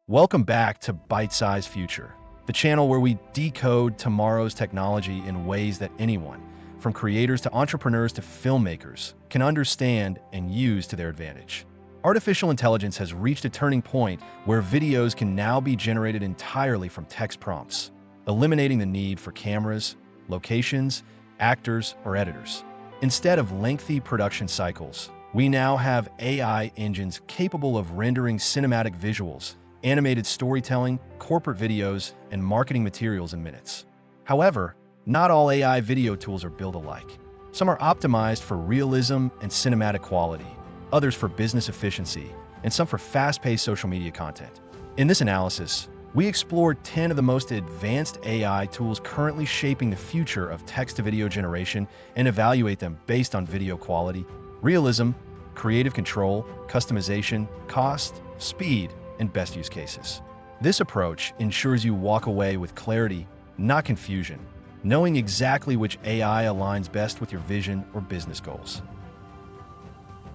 Welcome back to Bite-Sized Future, the channel where we decode tomorrow's technology in ways that anyone, from creators to entrepreneurs to filmmakers, can understand and use to their advantage. Artificial intelligence has reached a turning point where videos can now be generated entirely from text prompts, eliminating the need for cameras, locations, actors, or editors. Instead of lengthy production cycles, we now have AI engines capable of rendering cinematic visuals, animated storytelling, corporate videos, and marketing materials in minutes. However, not all AI video tools are built alike. Some are optimized for realism and cinematic quality, others for business efficiency, and some for fast-paced social media content. In this analysis, we explored 10 of the most advanced AI tools currently shaping the future of text-to-video generation and evaluate them based on video quality, realism, creative control, customization, cost, speed, and best use cases. This approach ensures you walk away with clarity, not confusion, knowing exactly which AI aligns best with your vision or business goals.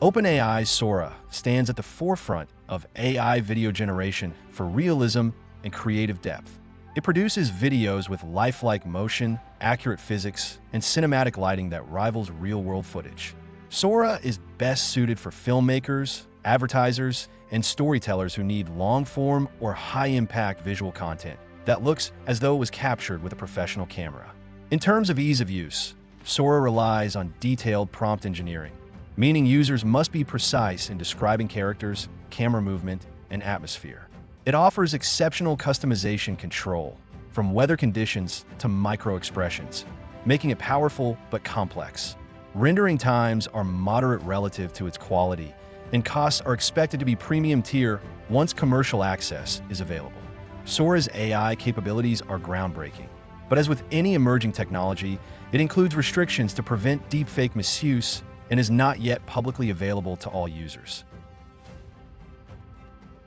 OpenAI Sora stands at the forefront of AI video generation for realism and creative depth. It produces videos with lifelike motion, accurate physics, and cinematic lighting that rivals real-world footage. Sora is best suited for filmmakers, advertisers, and storytellers who need long-form or high-impact visual content that looks as though it was captured with a professional camera. In terms of ease of use, Sora relies on detailed prompt engineering, meaning users must be precise in describing characters, camera movement, and atmosphere. It offers exceptional customization control, from weather conditions to micro-expressions, making it powerful but complex. Rendering times are moderate relative to its quality, and costs are expected to be premium tier once commercial access is available. Sora's AI capabilities are groundbreaking, but as with any emerging technology, it includes restrictions to prevent deepfake misuse and is not yet publicly available to all users.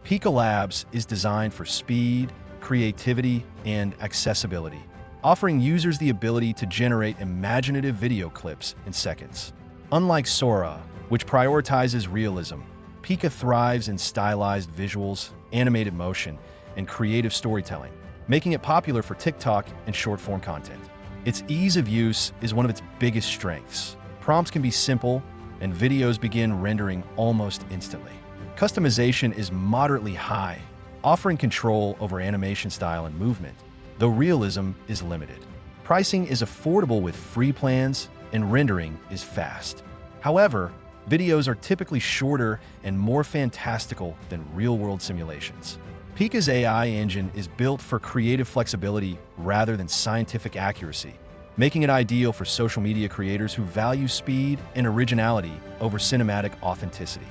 Pika Labs is designed for speed, creativity, and accessibility, offering users the ability to generate imaginative video clips in seconds. Unlike Sora, which prioritizes realism, Pika thrives in stylized visuals, animated motion, and creative storytelling, making it popular for TikTok and short-form content. Its ease of use is one of its biggest strengths. Prompts can be simple, and videos begin rendering almost instantly. Customization is moderately high, offering control over animation style and movement, though realism is limited. Pricing is affordable with free plans, and rendering is fast. However, videos are typically shorter and more fantastical than real-world simulations. Pika's AI engine is built for creative flexibility rather than scientific accuracy, making it ideal for social media creators who value speed and originality over cinematic authenticity.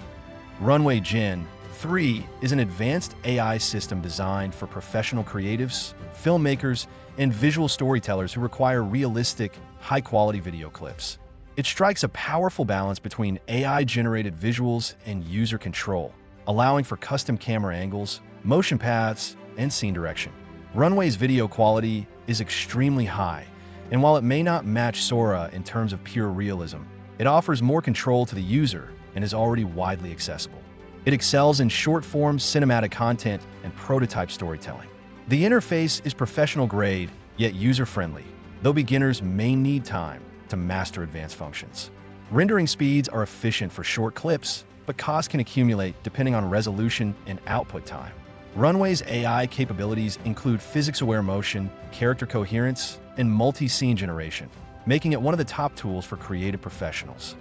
Runway Gen-3 is an advanced AI system designed for professional creatives, filmmakers, and visual storytellers who require realistic, high-quality video clips. It strikes a powerful balance between AI-generated visuals and user control, allowing for custom camera angles, motion paths, and scene direction. Runway's video quality is extremely high, and while it may not match Sora in terms of pure realism, it offers more control to the user and is already widely accessible. It excels in short-form cinematic content and prototype storytelling. The interface is professional-grade, yet user-friendly, though beginners may need time to master advanced functions. Rendering speeds are efficient for short clips, but costs can accumulate depending on resolution and output time. Runway's AI capabilities include physics-aware motion, character coherence, and multi-scene generation, making it one of the top tools for creative professionals.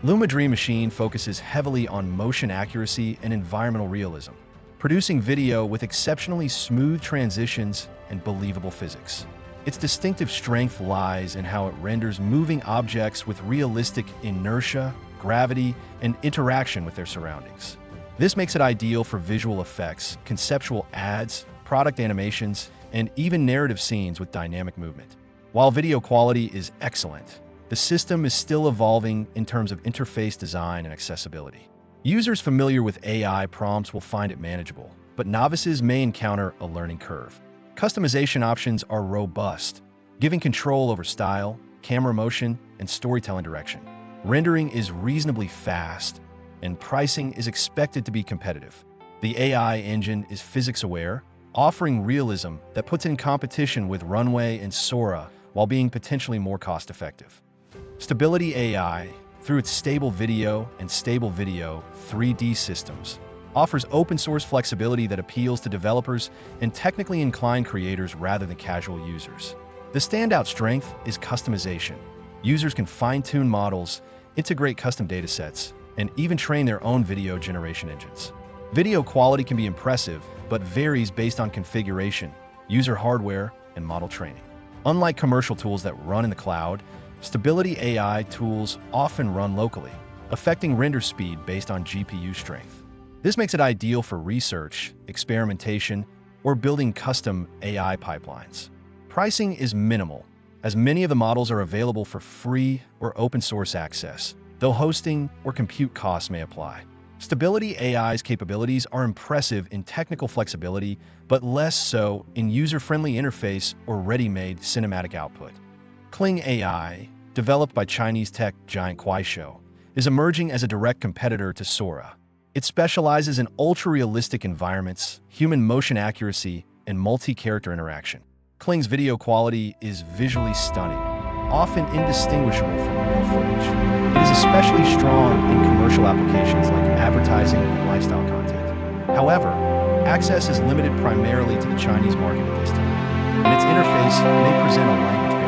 Luma Dream Machine focuses heavily on motion accuracy and environmental realism, producing video with exceptionally smooth transitions and believable physics. Its distinctive strength lies in how it renders moving objects with realistic inertia, gravity, and interaction with their surroundings. This makes it ideal for visual effects, conceptual ads, product animations, and even narrative scenes with dynamic movement. While video quality is excellent, the system is still evolving in terms of interface design and accessibility. Users familiar with AI prompts will find it manageable, but novices may encounter a learning curve. Customization options are robust, giving control over style, camera motion, and storytelling direction. Rendering is reasonably fast, and pricing is expected to be competitive. The AI engine is physics-aware, offering realism that puts it in competition with Runway and Sora while being potentially more cost-effective. Stability AI, through its stable video and stable video 3D systems, offers open-source flexibility that appeals to developers and technically inclined creators rather than casual users. The standout strength is customization. Users can fine-tune models, integrate custom datasets, and even train their own video generation engines. Video quality can be impressive, but varies based on configuration, user hardware, and model training. Unlike commercial tools that run in the cloud, Stability AI tools often run locally, affecting render speed based on GPU strength. This makes it ideal for research, experimentation, or building custom AI pipelines. Pricing is minimal, as many of the models are available for free or open-source access, though hosting or compute costs may apply. Stability AI's capabilities are impressive in technical flexibility, but less so in user-friendly interface or ready-made cinematic output. Kling AI, developed by Chinese tech giant Kuaishou, is emerging as a direct competitor to Sora. It specializes in ultra-realistic environments, human motion accuracy, and multi-character interaction. Kling's video quality is visually stunning, often indistinguishable from real footage. It is especially strong in commercial applications like advertising and lifestyle content. However, access is limited primarily to the Chinese market at this time, and its interface may present a language barrier.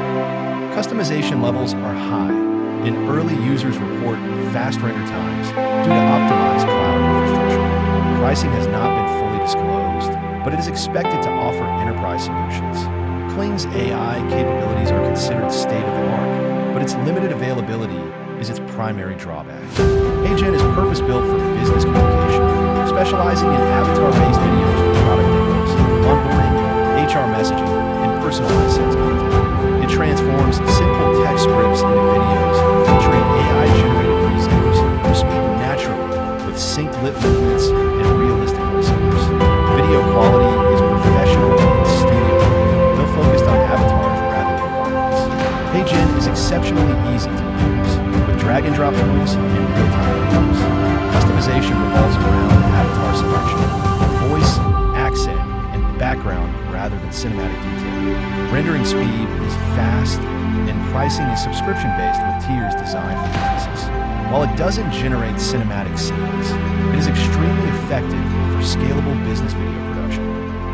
Customization levels are high, and early users report fast render times due to optimized cloud infrastructure. Pricing has not been fully disclosed, but it is expected to offer enterprise solutions. Kling's AI capabilities are considered state-of-the-art, but its limited availability is its primary drawback. HeyGen is purpose-built for business communication, specializing in avatar-based videos for product demos, onboarding, HR messaging, and personalized sales content. It transforms simple text scripts into videos featuring AI-generated presenters who speak naturally with synced lip movements and realistic voiceovers. Video quality is professional and studio, though focused on avatars rather than environments. HeyGen is exceptionally easy to use, with drag-and-drop tools and real-time videos. Customization revolves around avatar selection, voice, accent, and background rather than cinematic detail. Rendering speed is fast, and pricing is subscription-based with tiers designed for businesses. While it doesn't generate cinematic scenes, it is extremely effective for scalable business video production.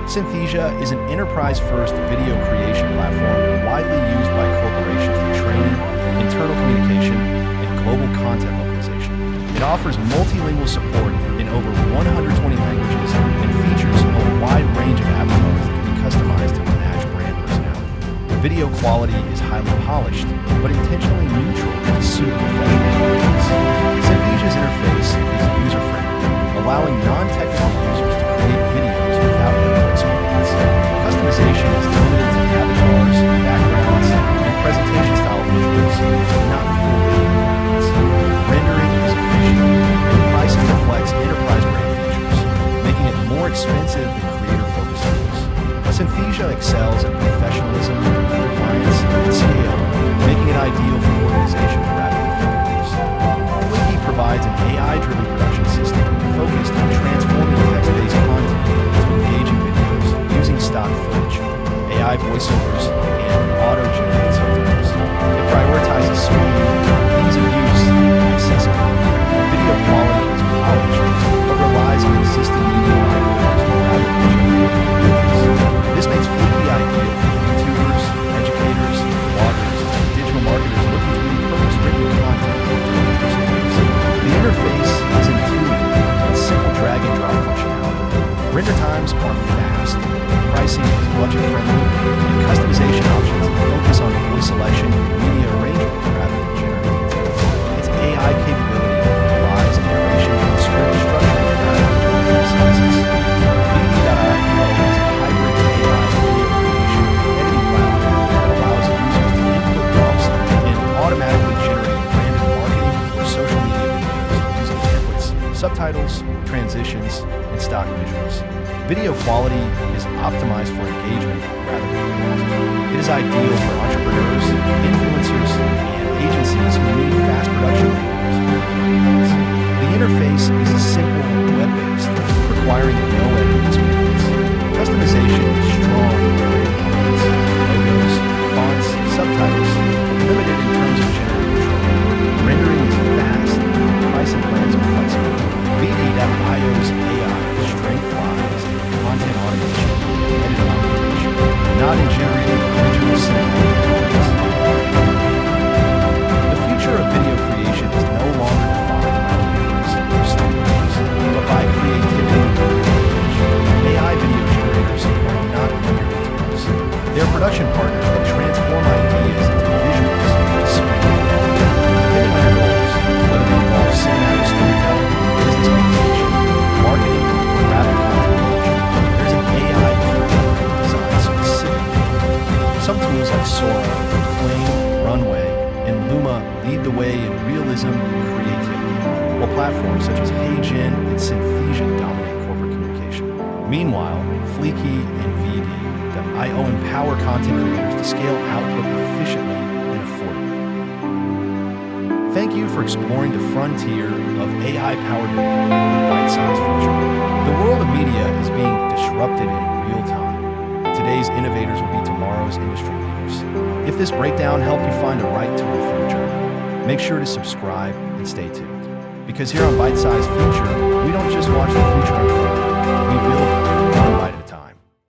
Synthesia is an enterprise-first video creation platform widely used by corporations for training, internal communication, and global content localization. It offers multilingual support in over 120 languages and features a wide range of avatars that can be customized to match brand personality. Video quality is highly polished, but intentionally neutral to suit professional needs. Synthesia's interface is user-friendly, allowing non-technical users to create videos without editing experience. Customization is limited to avatars, backgrounds, and presentation-style visuals, not full video elements. Rendering is efficient, and pricing reflects enterprise-grade features, making it more expensive than creator-focused tools. Synthesia excels in professionalism, compliance, and scale, making it ideal for organizations rather than filmmakers. Fliki provides an AI-driven production system focused on transforming text-based content into engaging videos using stock footage, AI voiceovers, and auto-generated subtitles. It prioritizes speed, ease of use, and accessibility. Video quality is polished, but relies on existing media libraries rather than generated videos. This makes Fliki ideal for YouTubers, educators, bloggers, and digital marketers looking to repurpose written content into digital stories. The interface is intuitive with simple drag-and-drop functionality. Render times are fast, pricing is budget-friendly, and customization options focus on voice selection and media arrangement rather than generative details. Its AI capability relies on narration and script structure rather than video sequences. Filmmaking is a hybrid AI video creation editing platform that allows users to input prompts and automatically generate branded marketing or social media videos using templates, subtitles, transitions, and stock visuals. Video quality is optimized for engagement rather than arousal. It is ideal for entrepreneurs, influencers, and agencies who need fast production windows. The interface is simple and web-based, requiring no editing experience. Customization is strong in brand elements, logos, fonts, subtitles, limited in terms of generative control. Rendering is fast, and price and plans are flexible. VD.io's AI strength lies in content automation and edit optimization, not in generating original cinematic. The future of video creation is no longer defined by cameras or studios, but by creativity and imagination. AI video generators are not mere tools. They're production partners that transform ideas into visuals at speed. Depending on your goals, whether they involve cinematic storytelling, business communication, marketing, or rapid content creation, there's an AI tool designed specifically. Some tools like Sora, Kling, Runway, and Luma lead the way in realism and creativity, while platforms such as HeyGen and Synthesia dominate corporate communication. Meanwhile, Fliki and VD.io empower content creators to scale output efficiently and affordably. Thank you for exploring the frontier of AI-powered video in bite-sized future. The world of media is being disrupted in real time. Today's innovators will be tomorrow's industry leaders. If this breakdown helped you find the right tool for your journey, make sure to subscribe and stay tuned. Because here on Bite Size Future, we don't just watch the future unfold, we build